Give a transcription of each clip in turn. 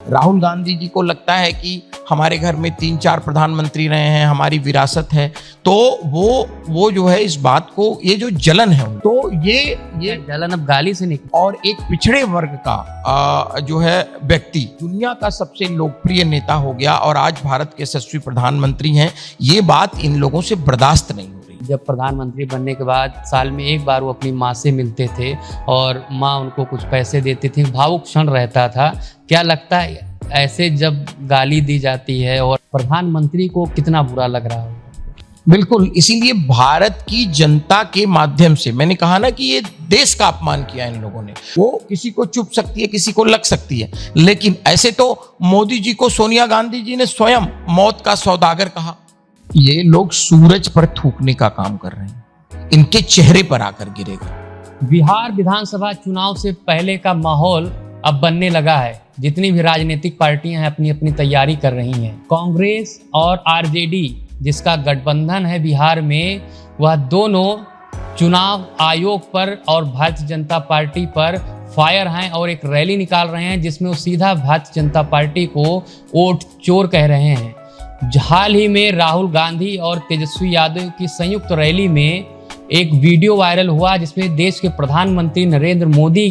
राहुल गांधी जी को लगता है कि हमारे घर में 3-4 प्रधानमंत्री रहे हैं, हमारी विरासत है, तो वो जो है इस बात को, ये जो जलन है, तो ये जलन अब गाली से निकली। और एक पिछड़े वर्ग का जो है व्यक्ति दुनिया का सबसे लोकप्रिय नेता हो गया और आज भारत के यशस्वी प्रधानमंत्री हैं, ये बात इन लोगों से बर्दाश्त नहीं हो रही। जब प्रधानमंत्री बनने के बाद साल में एक बार वो अपनी माँ से मिलते थे और माँ उनको कुछ पैसे देती थी, भावुक क्षण रहता था। क्या लगता है ऐसे जब गाली दी जाती है और प्रधानमंत्री को कितना बुरा लग रहा है? बिल्कुल, इसीलिए भारत की जनता के माध्यम से मैंने कहा ना कि ये देश का अपमान किया इन लोगों ने। वो किसी को चुप सकती है, किसी को लग सकती है, लेकिन ऐसे तो मोदी जी को सोनिया गांधी जी ने स्वयं मौत का सौदागर कहा। ये लोग सूरज पर थूकने का काम कर रहे हैं, इनके चेहरे पर आकर गिरेगा। बिहार विधानसभा चुनाव से पहले का माहौल अब बनने लगा है। जितनी भी राजनीतिक पार्टियां हैं अपनी अपनी तैयारी कर रही हैं। कांग्रेस और आरजेडी जिसका गठबंधन है बिहार में, वह दोनों चुनाव आयोग पर और भारतीय जनता पार्टी पर फायर हैं और एक रैली निकाल रहे हैं जिसमें वो सीधा भारतीय जनता पार्टी को वोट चोर कह रहे हैं। हाल ही में राहुल गांधी और तेजस्वी यादव की संयुक्त रैली में एक वीडियो वायरल हुआ जिसमें देश के प्रधानमंत्री नरेंद्र मोदी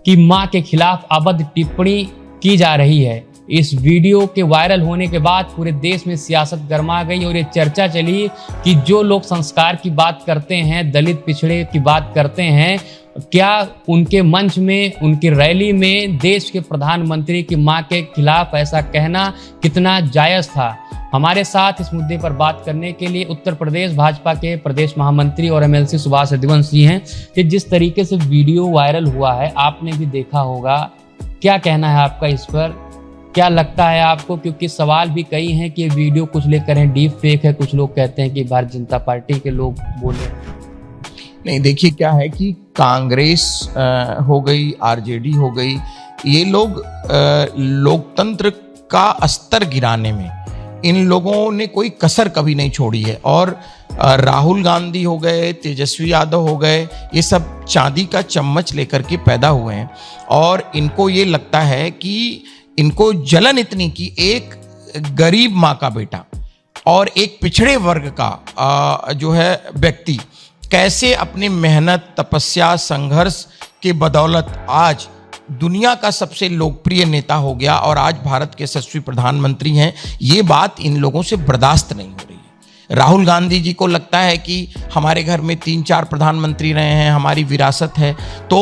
की मां के खिलाफ अभद्र टिप्पणी की जा रही है। इस वीडियो के वायरल होने के बाद पूरे देश में सियासत गर्मा गई और ये चर्चा चली कि जो लोग संस्कार की बात करते हैं, दलित पिछड़े की बात करते हैं, क्या उनके मंच में, उनकी रैली में देश के प्रधानमंत्री की मां के खिलाफ ऐसा कहना कितना जायज़ था। हमारे साथ इस मुद्दे पर बात करने के लिए उत्तर प्रदेश भाजपा के प्रदेश महामंत्री और एमएलसी सुभाष रघुवंश जी हैं कि जिस तरीके से वीडियो वायरल हुआ है आपने भी देखा होगा, क्या कहना है आपका इस पर? क्या लगता है आपको? क्योंकि सवाल भी कई हैं कि ये वीडियो कुछ लेकर हैं डीप फेक है, कुछ लोग कहते हैं कि भारतीय जनता पार्टी के लोग बोले। नहीं, देखिए क्या है कि कांग्रेस हो गई, आरजेडी हो गई, ये लोग लोकतंत्र का स्तर गिराने में इन लोगों ने कोई कसर कभी नहीं छोड़ी है। और राहुल गांधी हो गए, तेजस्वी यादव हो गए, ये सब चांदी का चम्मच लेकर के पैदा हुए हैं और इनको ये लगता है कि इनको जलन इतनी कि एक गरीब माँ का बेटा और एक पिछड़े वर्ग का जो है व्यक्ति कैसे अपने मेहनत, तपस्या, संघर्ष के बदौलत आज दुनिया का सबसे लोकप्रिय नेता हो गया और आज भारत के यशस्वी प्रधानमंत्री हैं, ये बात इन लोगों से बर्दाश्त नहीं हो रही है। राहुल गांधी जी को लगता है कि हमारे घर में 3-4 प्रधानमंत्री रहे हैं, हमारी विरासत है, तो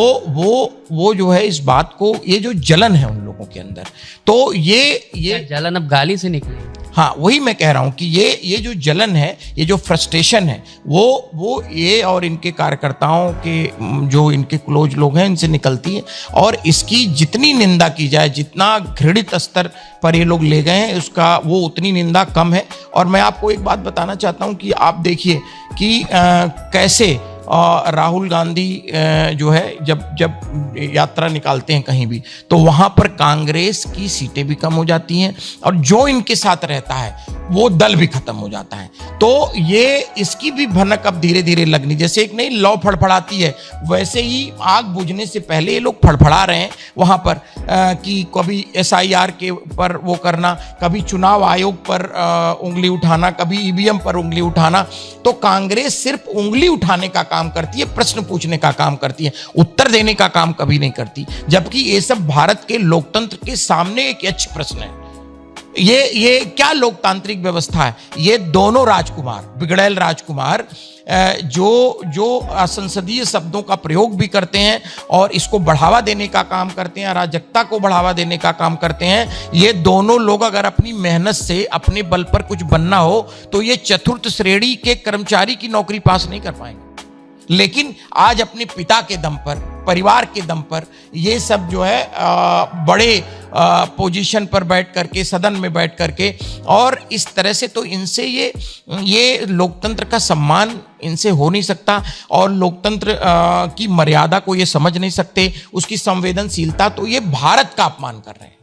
वो जो है इस बात को, ये जो जलन है उन लोगों के अंदर, तो ये जलन अब गाली से निकली। हाँ, वही मैं कह रहा हूँ कि ये जो जलन है, ये जो फ्रस्ट्रेशन है, वो ये और इनके कार्यकर्ताओं के जो इनके क्लोज लोग हैं इनसे निकलती है और इसकी जितनी निंदा की जाए, जितना घृणित स्तर पर ये लोग ले गए हैं, उसका वो उतनी निंदा कम है। और मैं आपको एक बात बताना चाहता हूँ कि आप देखिए कि कैसे राहुल गांधी जो है जब यात्रा निकालते हैं कहीं भी, तो वहाँ पर कांग्रेस की सीटें भी कम हो जाती हैं और जो इनके साथ रहता है वो दल भी खत्म हो जाता है। तो ये इसकी भी भनक अब धीरे धीरे लगनी, जैसे एक नई लौ फड़फड़ाती है वैसे ही आग बुझने से पहले ये लोग फड़फड़ा रहे हैं वहाँ पर कि कभी SIR के पर वो करना, कभी चुनाव आयोग पर उंगली उठाना, कभी EVM पर उंगली उठाना। तो कांग्रेस सिर्फ उंगली उठाने का काम करती है, प्रश्न पूछने का काम करती है, उत्तर देने का काम कभी नहीं करती, जबकि ये सब भारत के लोकतंत्र के सामने एक यक्ष प्रश्न है। ये क्या लोकतांत्रिक व्यवस्था है? ये दोनों राजकुमार, बिगड़ैल राजकुमार, जो असंसदीय शब्दों का प्रयोग भी करते हैं और इसको बढ़ावा देने का काम करते हैं, अराजकता को बढ़ावा देने का काम करते हैं, ये दोनों लोग अगर अपनी मेहनत से अपने बल पर कुछ बनना हो तो ये चतुर्थ श्रेणी के कर्मचारी की नौकरी पास नहीं कर पाएंगे। लेकिन आज अपने पिता के दम पर, परिवार के दम पर ये सब जो है बड़े पोजीशन पर बैठ करके, सदन में बैठ करके, और इस तरह से तो इनसे ये लोकतंत्र का सम्मान इनसे हो नहीं सकता और लोकतंत्र की मर्यादा को ये समझ नहीं सकते, उसकी संवेदनशीलता, तो ये भारत का अपमान कर रहे हैं।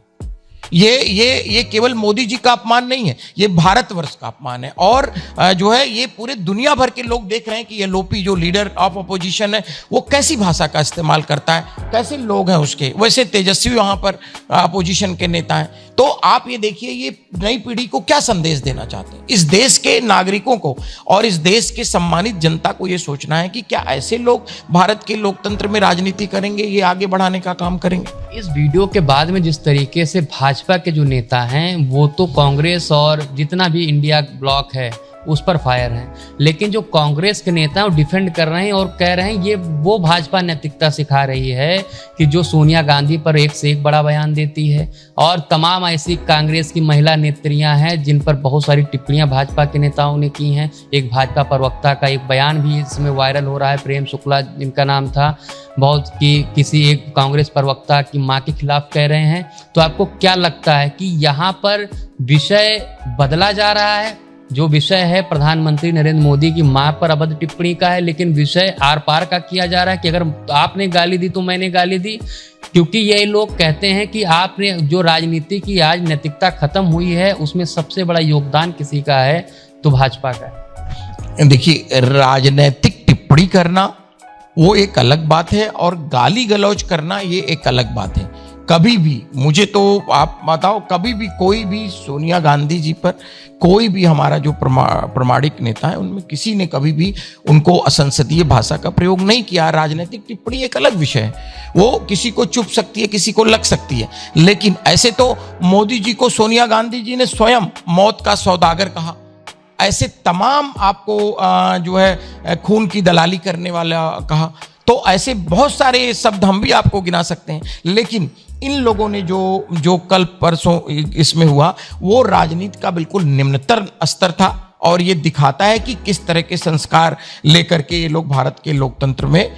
ये केवल मोदी जी का अपमान नहीं है, ये भारतवर्ष का अपमान है। और जो है ये पूरे दुनिया भर के लोग देख रहे हैं कि ये लोपी जो लीडर ऑफ अपोजिशन है वो कैसी भाषा का इस्तेमाल करता है, कैसे लोग हैं उसके। वैसे तेजस्वी वहां पर अपोजिशन के नेता हैं। तो आप ये देखिए ये नई पीढ़ी को क्या संदेश देना चाहते हैं, इस देश के नागरिकों को और इस देश के सम्मानित जनता को ये सोचना है कि क्या ऐसे लोग भारत के लोकतंत्र में राजनीति करेंगे, ये आगे बढ़ाने का काम करेंगे। इस वीडियो के बाद में जिस तरीके से भाजपा के जो नेता हैं वो तो कांग्रेस और जितना भी इंडिया ब्लॉक है उस पर फायर हैं, लेकिन जो कांग्रेस के नेता हैं वो डिफेंड कर रहे हैं और कह रहे हैं ये वो भाजपा नैतिकता सिखा रही है कि जो सोनिया गांधी पर एक से एक बड़ा बयान देती है। और तमाम ऐसी कांग्रेस की महिला नेत्रियां हैं जिन पर बहुत सारी टिप्पणियां भाजपा के नेताओं ने की हैं। एक भाजपा प्रवक्ता का एक बयान भी इसमें वायरल हो रहा है, प्रेम शुक्ला जिनका नाम था, बहुत कि किसी एक कांग्रेस प्रवक्ता की मां के खिलाफ कह रहे हैं। तो आपको क्या लगता है कि यहाँ पर विषय बदला जा रहा है? जो विषय है प्रधानमंत्री नरेंद्र मोदी की मां पर अभद्र टिप्पणी का है, लेकिन विषय आर पार का किया जा रहा है कि अगर आपने गाली दी तो मैंने गाली दी, क्योंकि ये लोग कहते हैं कि आपने जो राजनीति की आज नैतिकता खत्म हुई है उसमें सबसे बड़ा योगदान किसी का है तो भाजपा का है। देखिए राजनीतिक टिप्पणी करना वो एक अलग बात है और गाली गलौज करना ये एक अलग बात है। कभी भी मुझे तो आप बताओ, कभी भी कोई भी सोनिया गांधी जी पर कोई भी हमारा जो प्रामाणिक नेता है उनमें किसी ने कभी भी उनको असंसदीय भाषा का प्रयोग नहीं किया। राजनीतिक टिप्पणी एक अलग विषय है, वो किसी को चुभ सकती है, किसी को लग सकती है, लेकिन ऐसे तो मोदी जी को सोनिया गांधी जी ने स्वयं मौत का सौदागर कहा। ऐसे तमाम आपको जो है खून की दलाली करने वाला कहा। तो ऐसे बहुत सारे शब्द हम भी आपको गिना सकते हैं, लेकिन इन लोगों ने जो कल परसों इसमें हुआ वो राजनीति का बिल्कुल निम्नतर स्तर था और ये दिखाता है कि किस तरह के संस्कार लेकर के ये लोग भारत के लोकतंत्र में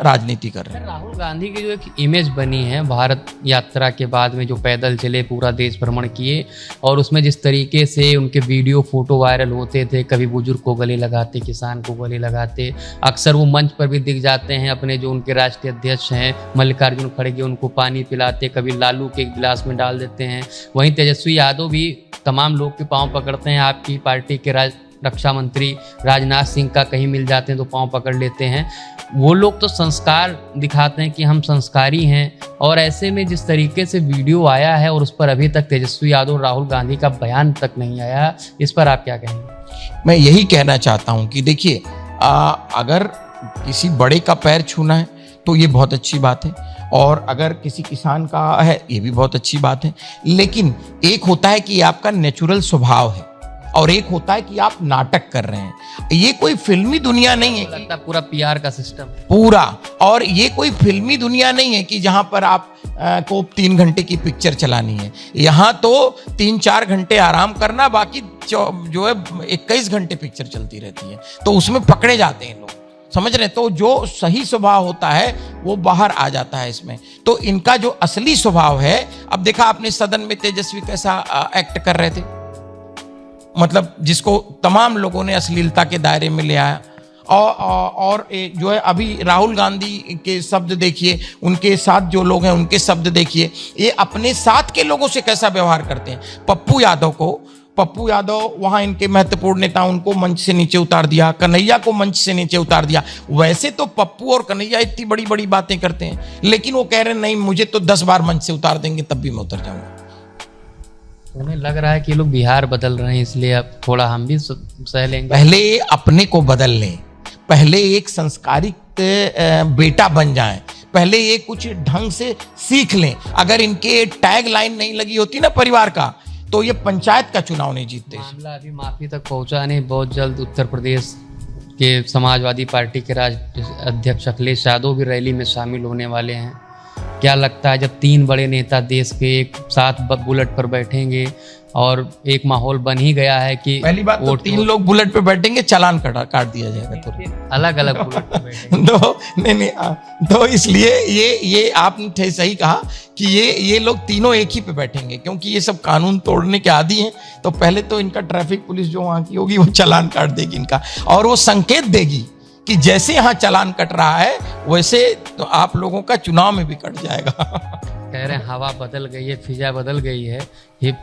राजनीति कर रहे हैं। राहुल गांधी की जो एक इमेज बनी है भारत यात्रा के बाद में, जो पैदल चले, पूरा देश भ्रमण किए और उसमें जिस तरीके से उनके वीडियो फोटो वायरल होते थे, कभी बुजुर्ग को गले लगाते, किसान को गले लगाते, अक्सर वो मंच पर भी दिख जाते हैं, अपने जो उनके राष्ट्रीय अध्यक्ष हैं मल्लिकार्जुन खड़गे उनको पानी पिलाते, कभी लालू के एक गिलास में डाल देते हैं। वहीं तेजस्वी यादव भी तमाम लोग के पांव पकड़ते हैं। आपकी पार्टी के रक्षा मंत्री राजनाथ सिंह का कहीं मिल जाते हैं तो पांव पकड़ लेते हैं। वो लोग तो संस्कार दिखाते हैं कि हम संस्कारी हैं, और ऐसे में जिस तरीके से वीडियो आया है और उस पर अभी तक तेजस्वी यादव राहुल गांधी का बयान तक नहीं आया, इस पर आप क्या कहेंगे? मैं यही कहना चाहता हूं कि देखिए अगर किसी बड़े का पैर छूना है तो ये बहुत अच्छी बात है, और अगर किसी किसान का है ये भी बहुत अच्छी बात है, लेकिन एक होता है कि ये आपका नेचुरल स्वभाव है और एक होता है कि आप नाटक कर रहे हैं। ये कोई फिल्मी दुनिया नहीं है, लगता पूरा पीआर का सिस्टम पूरा, और ये कोई फिल्मी दुनिया नहीं है कि जहां पर आप को 3 घंटे की पिक्चर चलानी है। यहाँ तो 3-4 घंटे आराम करना, बाकी जो है 21 घंटे पिक्चर चलती रहती है, तो उसमें पकड़े जाते हैं लोग, समझ रहे हैं? तो जो सही स्वभाव होता है वो बाहर आ जाता है इसमें। तो इनका जो असली स्वभाव है, अब देखा आपने सदन में तेजस्वी कैसा एक्ट कर रहे थे, मतलब जिसको तमाम लोगों ने अश्लीलता के दायरे में ले आया। और जो है अभी राहुल गांधी के शब्द देखिए, उनके साथ जो लोग हैं उनके शब्द देखिए, ये अपने साथ के लोगों से कैसा व्यवहार करते हैं। पप्पू यादव वहां इनके महत्वपूर्ण नेता, उनको मंच से नीचे उतार दिया, कन्हैया को मंच से नीचे उतार दिया। वैसे तो पप्पू और कन्हैया इतनी बड़ी बड़ी बातें करते हैं, लेकिन वो कह रहे हैं नहीं, मुझे तो 10 बार मंच से उतार देंगे तब भी मैं उतर जाऊंगा। उन्हें लग रहा है कि लोग बिहार बदल रहे हैं, इसलिए अब थोड़ा हम भी सह लेंगे। पहले अपने को बदल लें, पहले एक संस्कारित बेटा बन जाएं, पहले ये कुछ ढंग से सीख लें। अगर इनके टैग लाइन नहीं लगी होती ना परिवार का, तो ये पंचायत का चुनाव नहीं जीतते। मामला अभी माफी तक पहुंचा नहीं। बहुत जल्द उत्तर प्रदेश के समाजवादी पार्टी के राष्ट्रीय अध्यक्ष अखिलेश यादव भी रैली में शामिल होने वाले हैं। क्या लगता है जब 3 बड़े नेता देश के एक साथ बुलेट पर बैठेंगे, और एक माहौल बन ही गया है कि पहली बात तो 3 लोग बुलेट पे बैठेंगे, चालान काट दिया जाएगा, तो अलग अलग बुलेट पे बैठेंगे। तो इसलिए ये आपने सही कहा कि ये लोग तीनों एक ही पे बैठेंगे, क्योंकि ये सब कानून तोड़ने के आदी हैं। तो पहले तो इनका ट्रैफिक पुलिस जो वहां की होगी वो चालान काट देगी इनका, और वो संकेत देगी कि जैसे यहाँ चालान कट रहा है वैसे तो आप लोगों का चुनाव में भी कट जाएगा। कह रहे हैं हवा बदल गई है, फिजा बदल गई है। ये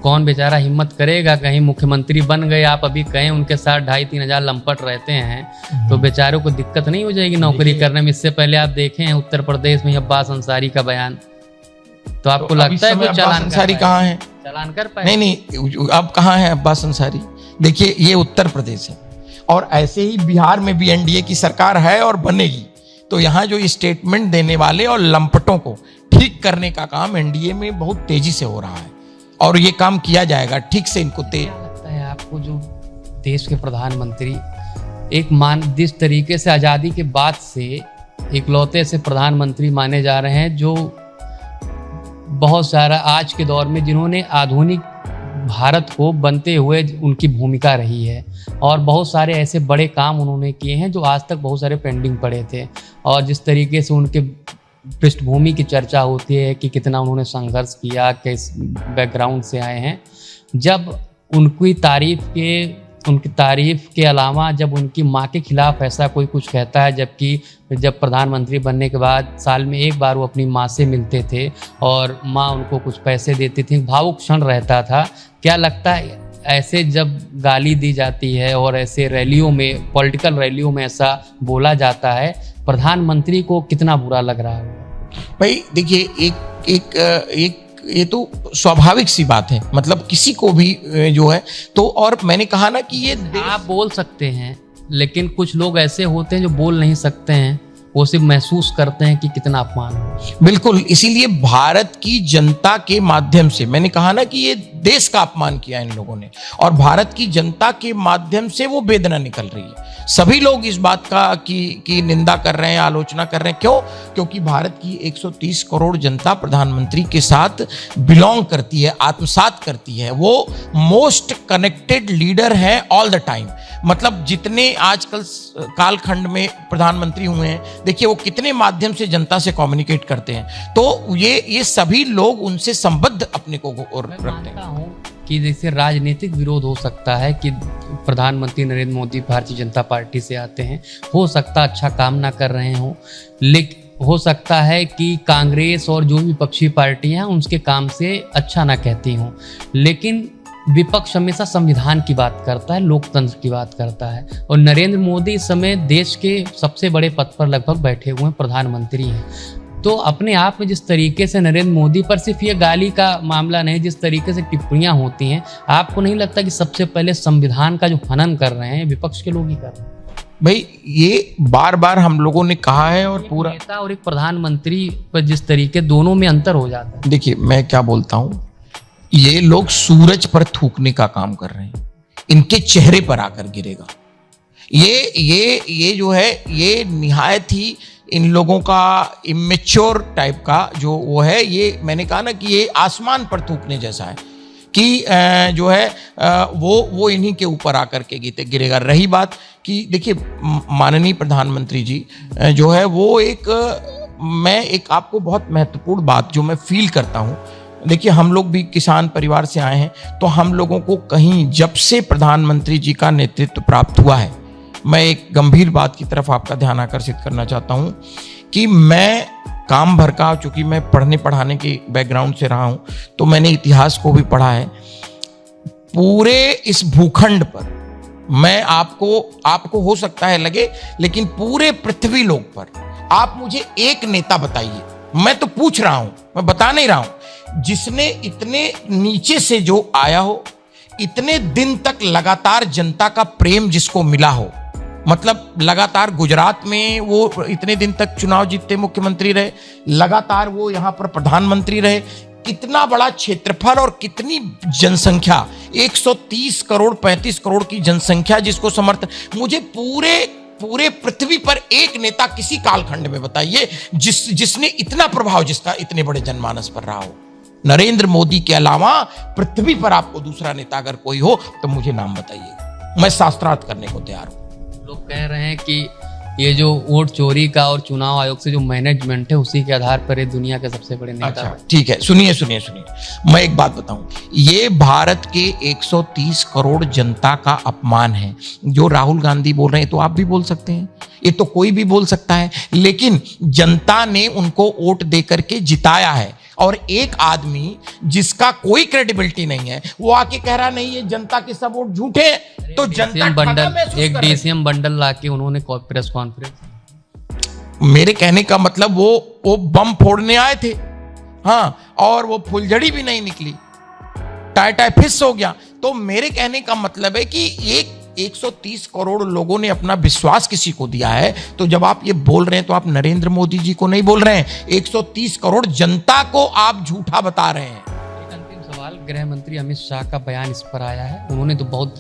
कौन बेचारा हिम्मत करेगा, कहीं मुख्यमंत्री बन गए, आप अभी कहें उनके साथ 2,500-3 हज़ार लंपट रहते हैं तो बेचारों को दिक्कत नहीं हो जाएगी नौकरी करने में। इससे पहले आप देखें हैं उत्तर प्रदेश में अब्बास अंसारी का बयान, तो आपको लगता है कुछ चालान अंसारी कहाँ है? चालान कर पाए? नहीं, अब कहाँ है अब्बास अंसारी? देखिए, ये उत्तर प्रदेश है और ऐसे ही बिहार में भी एनडीए की सरकार है और बनेगी। तो यहाँ जो स्टेटमेंट देने वाले और लंपटों को ठीक करने का काम एनडीए में बहुत तेजी से हो रहा है और ये काम किया जाएगा ठीक से। इनको तेज लगता है आपको जो देश के प्रधानमंत्री एक जिस तरीके से आज़ादी के बाद से इकलौते से प्रधानमंत्री माने जा रहे हैं, जो बहुत सारा आज के दौर में जिन्होंने आधुनिक भारत को बनते हुए उनकी भूमिका रही है और बहुत सारे ऐसे बड़े काम उन्होंने किए हैं जो आज तक बहुत सारे पेंडिंग पड़े थे। और जिस तरीके से उनके पृष्ठभूमि की चर्चा होती है कि कितना उन्होंने संघर्ष किया, किस बैकग्राउंड से आए हैं, जब उनकी तारीफ के अलावा जब उनकी माँ के खिलाफ ऐसा कोई कुछ कहता है, जबकि जब प्रधानमंत्री बनने के बाद साल में एक बार वो अपनी माँ से मिलते थे और माँ उनको कुछ पैसे देती थी, भावुक क्षण रहता था। क्या लगता है ऐसे जब गाली दी जाती है और ऐसे रैलियों में, पॉलिटिकल रैलियों में ऐसा बोला जाता है, प्रधानमंत्री को कितना बुरा लग रहा है? भाई देखिए, एक ये तो स्वाभाविक सी बात है, मतलब किसी को भी जो है तो। और मैंने कहा ना कि ये आप बोल सकते हैं, लेकिन कुछ लोग ऐसे होते हैं जो बोल नहीं सकते हैं, वो सिर्फ महसूस करते हैं कि कितना अपमान है। बिल्कुल, इसीलिए भारत की जनता के माध्यम से मैंने कहा ना कि ये देश का अपमान किया इन लोगों ने और भारत की जनता के माध्यम से वो वेदना निकल रही है। सभी लोग इस बात का की निंदा कर रहे हैं, आलोचना कर रहे हैं। क्यों? क्योंकि भारत की 130 करोड़ जनता प्रधानमंत्री के साथ बिलोंग करती है, आत्मसात करती है। वो मोस्ट कनेक्टेड लीडर है ऑल द टाइम। मतलब जितने आजकल कालखंड में प्रधानमंत्री हुए हैं, देखिए वो कितने माध्यम से जनता से कम्युनिकेट करते हैं। तो ये सभी लोग उनसे संबद्ध अपने को रखते हैं। कि जैसे राजनीतिक विरोध हो सकता है कि प्रधानमंत्री नरेंद्र मोदी भारतीय जनता पार्टी से आते हैं, हो सकता अच्छा काम ना कर रहे हों, लेकिन हो सकता है कि कांग्रेस और जो भी विपक्षी पार्टियां उनके काम से अच्छा ना कहती हों, लेकिन विपक्ष हमेशा संविधान की बात करता है, लोकतंत्र की बात करता है। और नरेंद्र मोदी इस समय देश के सबसे बड़े पद पर लगभग बैठे हुए प्रधानमंत्री हैं। तो अपने आप में जिस तरीके से नरेंद्र मोदी पर सिर्फ ये गाली का मामला नहीं, जिस तरीके से टिप्पणियां होती हैं, आपको नहीं लगता कि सबसे पहले संविधान का जो हनन कर रहे हैं विपक्ष के लोग ही कर रहे हैं? भाई ये बार बार हम लोगों ने कहा है और पूरा नेता और एक प्रधानमंत्री पर जिस तरीके दोनों में अंतर हो जाता है। देखिए मैं क्या बोलता हूँ, ये लोग सूरज पर थूकने का काम कर रहे हैं, इनके चेहरे पर आकर गिरेगा। ये जो है ये निहायत ही इन लोगों का इमेच्योर टाइप का जो वो है, ये मैंने कहा ना कि ये आसमान पर थूकने जैसा है कि जो है वो इन्हीं के ऊपर आकर के गिरेगा। रही बात कि देखिए माननीय प्रधानमंत्री जी जो है वो मैं एक आपको बहुत महत्वपूर्ण बात जो मैं फील करता हूँ, देखिए हम लोग भी किसान परिवार से आए हैं, तो हम लोगों को कहीं जब से प्रधानमंत्री जी का नेतृत्व प्राप्त हुआ है, मैं एक गंभीर बात की तरफ आपका ध्यान आकर्षित करना चाहता हूं कि मैं काम भर का, चूंकि मैं पढ़ने पढ़ाने के बैकग्राउंड से रहा हूं, तो मैंने इतिहास को भी पढ़ा है। पूरे इस भूखंड पर मैं आपको हो सकता है लगे, लेकिन पूरे पृथ्वी लोक पर आप मुझे एक नेता बताइए, मैं तो पूछ रहा हूं, मैं बता नहीं रहा हूं, जिसने इतने नीचे से जो आया हो, इतने दिन तक लगातार जनता का प्रेम जिसको मिला हो, मतलब लगातार गुजरात में वो इतने दिन तक चुनाव जीतते मुख्यमंत्री रहे, लगातार वो यहाँ पर प्रधानमंत्री रहे, कितना बड़ा क्षेत्रफल और कितनी जनसंख्या, 130 करोड़ 35 करोड़ की जनसंख्या जिसको समर्थन, मुझे पूरे पृथ्वी पर एक नेता किसी कालखंड में बताइए जिसने इतना प्रभाव, जिसका इतने बड़े जनमानस पर रहा हो। नरेंद्र मोदी के अलावा पृथ्वी पर आपको दूसरा नेता अगर कोई हो तो मुझे नाम बताइए, मैं शास्त्रार्थ करने को तैयार हूं। लोग कह रहे हैं कि ये जो वोट चोरी का और चुनाव आयोग से जो मैनेजमेंट है उसी के आधार पर ये दुनिया के सबसे बड़े नेता अच्छा ठीक है, सुनिए सुनिए सुनिए, मैं एक बात बताऊं, ये भारत के 130 करोड़ जनता का अपमान है। जो राहुल गांधी बोल रहे हैं तो आप भी बोल सकते हैं, ये तो कोई भी बोल सकता है, लेकिन जनता ने उनको वोट दे करके जिताया है। और एक आदमी जिसका कोई क्रेडिबिलिटी नहीं है वो आके कह रहा नहीं ये जनता के सब वोट झूठे हैं, तो जनता बंडल, एक डीसीएम बंडल लाके उन्होंने प्रेस कॉन्फ्रेंस, मेरे कहने का मतलब वो बम फोड़ने आए थे, हाँ, और वो फुलझड़ी भी नहीं निकली, टाई फिस हो गया। तो मेरे कहने का मतलब है कि 130 करोड़ लोगों ने अपना विश्वास किसी को दिया है, तो जब आप ये बोल रहे हैं तो आप नरेंद्र मोदी जी को नहीं बोल रहे हैं, 130 करोड़ जनता को आप झूठा बता रहे हैं। एक अंतिम सवाल, गृह मंत्री अमित शाह का बयान इस पर आया है, उन्होंने तो बहुत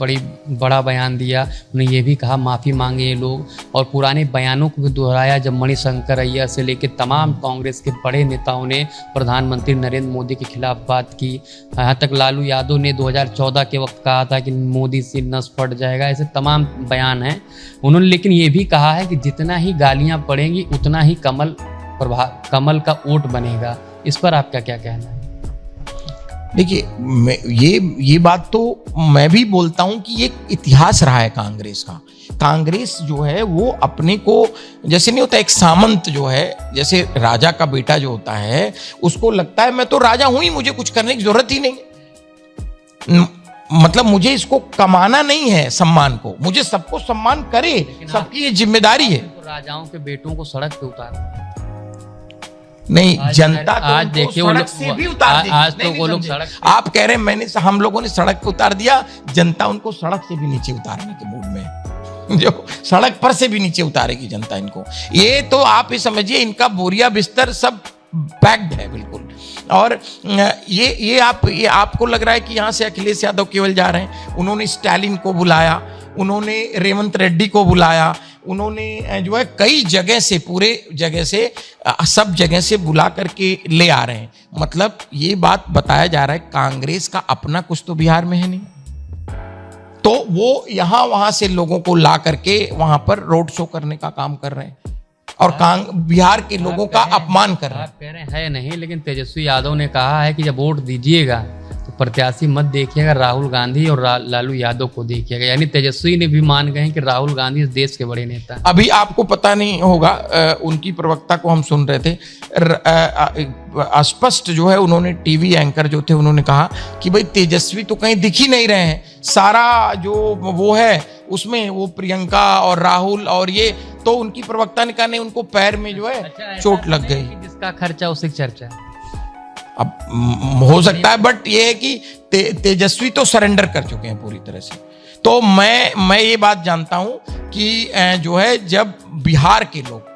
बड़ा बयान दिया, उन्होंने ये भी कहा माफी मांगे ये लोग, और पुराने बयानों को भी दोहराया। जब मणिशंकर अय्यर से लेकर तमाम कांग्रेस के बड़े नेताओं ने प्रधानमंत्री नरेंद्र मोदी के खिलाफ बात की, यहाँ तक लालू यादव ने 2014 के वक्त कहा था कि मोदी से नस फट जाएगा, ऐसे तमाम बयान हैं उन्होंने। लेकिन ये भी कहा है कि जितना ही गालियां पड़ेंगी उतना ही कमल का वोट बनेगा। इस पर आपका क्या कहना है? देखिए, ये बात तो मैं भी बोलता हूं कि ये इतिहास रहा है कांग्रेस का। कांग्रेस जो है वो अपने को, जैसे नहीं होता एक सामंत जो है, जैसे राजा का बेटा जो होता है उसको लगता है मैं तो राजा हूं ही, मुझे कुछ करने की जरूरत ही नहीं, मतलब मुझे इसको कमाना नहीं है सम्मान को, मुझे सबको सम्मान करे, सबकी ये जिम्मेदारी है। तो राजाओं के बेटों को सड़क पे उतारना नहीं, जनता तो आज देखिए सड़क से भी उतार देगी। आज तो वो लोग सड़क, आप कह रहे हैं हम लोगों ने सड़क पे उतार दिया, जनता उनको सड़क से भी नीचे उतारने के मूड में है, जो सड़क पर से भी नीचे उतारेगी जनता इनको। ये तो आप ये समझिए इनका बोरिया बिस्तर सब पैक्ड है बिल्कुल। और ये आपको लग रहा है कि यहाँ से अखिलेश यादव केवल जा रहे हैं, उन्होंने स्टालिन को बुलाया, उन्होंने रेवंत रेड्डी को बुलाया, उन्होंने जो है कई जगह से, पूरे जगह से, सब जगह से बुला करके ले आ रहे हैं। मतलब ये बात बताया जा रहा है कांग्रेस का अपना कुछ तो बिहार में है नहीं, तो वो यहां वहां से लोगों को ला करके वहां पर रोड शो करने का काम कर रहे हैं और बिहार के लोगों का अपमान कर रहे हैं। आप कह रहे हैं नहीं, लेकिन तेजस्वी यादव ने कहा है कि जब वोट दीजिएगा तो प्रत्याशी मत देखिएगा राहुल गांधी और लालू यादव को देखिएगा। यानी तेजस्वी ने भी मान गए हैं कि राहुल गांधी इस देश के बड़े नेता। अभी आपको पता नहीं होगा, उनकी प्रवक्ता को हम सुन रहे थे, स्पष्ट जो है उन्होंने टीवी एंकर जो थे उन्होंने कहा कि भाई तेजस्वी तो कहीं दिख ही नहीं रहे हैं, सारा जो वो है उसमें वो प्रियंका और राहुल और ये, तो उनकी प्रवक्ता ने कहा नहीं, उनको पैर में जो है चोट लग गई, जिसका खर्चा उसी की चर्चा। अब हो सकता है, बट ये है कि तेजस्वी तो सरेंडर कर चुके हैं पूरी तरह से। तो मैं ये बात जानता हूं कि जो है जब बिहार के लोग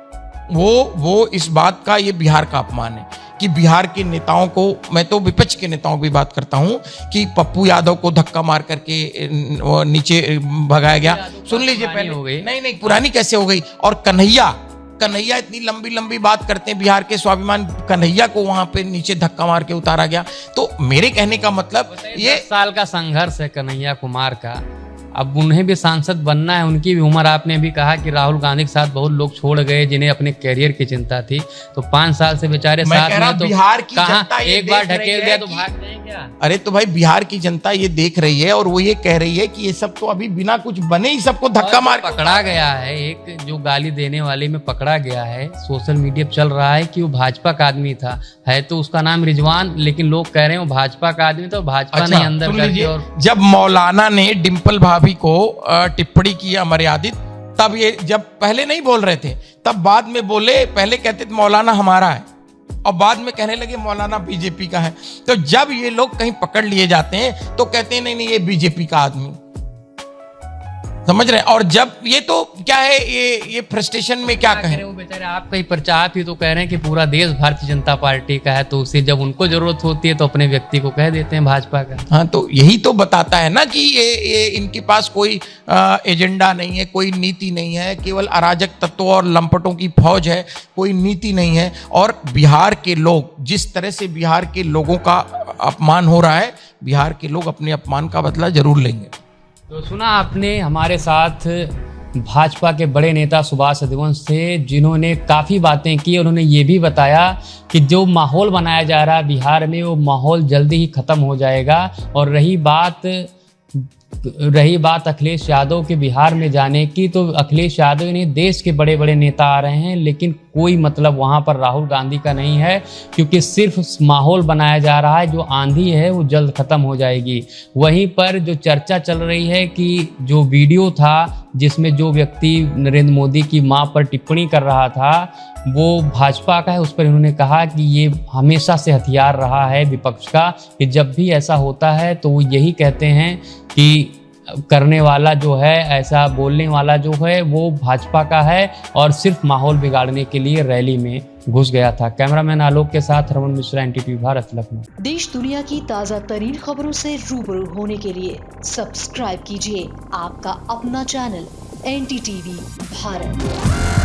वो इस बात का, ये बिहार का अपमान है कि बिहार के नेताओं को, मैं तो विपक्ष के नेताओं की बात करता हूं कि पप्पू यादव को धक्का मार करके नीचे भगाया गया। सुन लीजिए, पहले हो गई, नहीं पुरानी कैसे हो गई। और कन्हैया इतनी लंबी बात करते हैं, बिहार के स्वाभिमान कन्हैया को वहां पे नीचे धक्का मार के उतारा गया। तो मेरे कहने का मतलब ये 10 साल का संघर्ष है कन्हैया कुमार का, अब उन्हें भी सांसद बनना है, उनकी भी उम्र। आपने भी कहा कि राहुल गांधी के साथ बहुत लोग छोड़ गए जिन्हें अपने कैरियर की चिंता थी, तो 5 साल से बेचारे साथ में, तो बिहार की कहां जनता एक बार ढकेल दिया तो भाग जाएं क्या? अरे तो भाई बिहार की जनता ये देख रही है और वो ये कह रही है कि ये सब तो अभी बिना कुछ बने ही सबको धक्का मार पकड़ा गया है। एक जो गाली देने वाले में पकड़ा गया है, सोशल मीडिया पर चल रहा है कि वो भाजपा का आदमी था, है तो उसका नाम रिजवान, लेकिन लोग कह रहे हैं वो भाजपा का आदमी था, भाजपा नहीं अंदर करके। और जब मौलाना ने डिम्पल भाभी को टिप्पणी की अमर्यादित, तब ये, जब पहले नहीं बोल रहे थे तब बाद में बोले, पहले कहते थे मौलाना हमारा है और बाद में कहने लगे मौलाना बीजेपी का है। तो जब ये लोग कहीं पकड़ लिए जाते हैं तो कहते हैं नहीं ये बीजेपी का आदमी, समझ रहे हैं। और जब ये तो क्या है, ये फ्रस्ट्रेशन में क्या कहें, वो बेचारे आपका ही प्रचार, आप ही तो कह रहे हैं कि पूरा देश भारतीय जनता पार्टी का है, तो उसे जब उनको जरूरत होती है तो अपने व्यक्ति को कह देते हैं भाजपा का। हाँ, तो यही तो बताता है ना कि ये इनके पास कोई एजेंडा नहीं है, कोई नीति नहीं है, केवल अराजक तत्वों और लंपटों की फौज है, कोई नीति नहीं है। और बिहार के लोग, जिस तरह से बिहार के लोगों का अपमान हो रहा है, बिहार के लोग अपने अपमान का बदला जरूर लेंगे। तो सुना आपने, हमारे साथ भाजपा के बड़े नेता सुभाष रघुवंश थे, जिन्होंने काफ़ी बातें की। उन्होंने ये भी बताया कि जो माहौल बनाया जा रहा है बिहार में, वो माहौल जल्दी ही ख़त्म हो जाएगा। और रही बात अखिलेश यादव के बिहार में जाने की, तो अखिलेश यादव ने देश के बड़े बड़े नेता आ रहे हैं, लेकिन कोई मतलब वहाँ पर राहुल गांधी का नहीं है, क्योंकि सिर्फ माहौल बनाया जा रहा है। जो आंधी है वो जल्द ख़त्म हो जाएगी। वहीं पर जो चर्चा चल रही है कि जो वीडियो था जिसमें जो व्यक्ति नरेंद्र मोदी की मां पर टिप्पणी कर रहा था वो भाजपा का है, उस पर उन्होंने कहा कि ये हमेशा से हथियार रहा है विपक्ष का, कि जब भी ऐसा होता है तो वो यही कहते हैं कि करने वाला जो है, ऐसा बोलने वाला जो है वो भाजपा का है, और सिर्फ माहौल बिगाड़ने के लिए रैली में घुस गया था। कैमरामैन आलोक के साथ रमन मिश्रा, NTTV भारत, लखनऊ। देश दुनिया की ताज़ा तरीन खबरों से रूबरू होने के लिए सब्सक्राइब कीजिए आपका अपना चैनल NTTV भारत।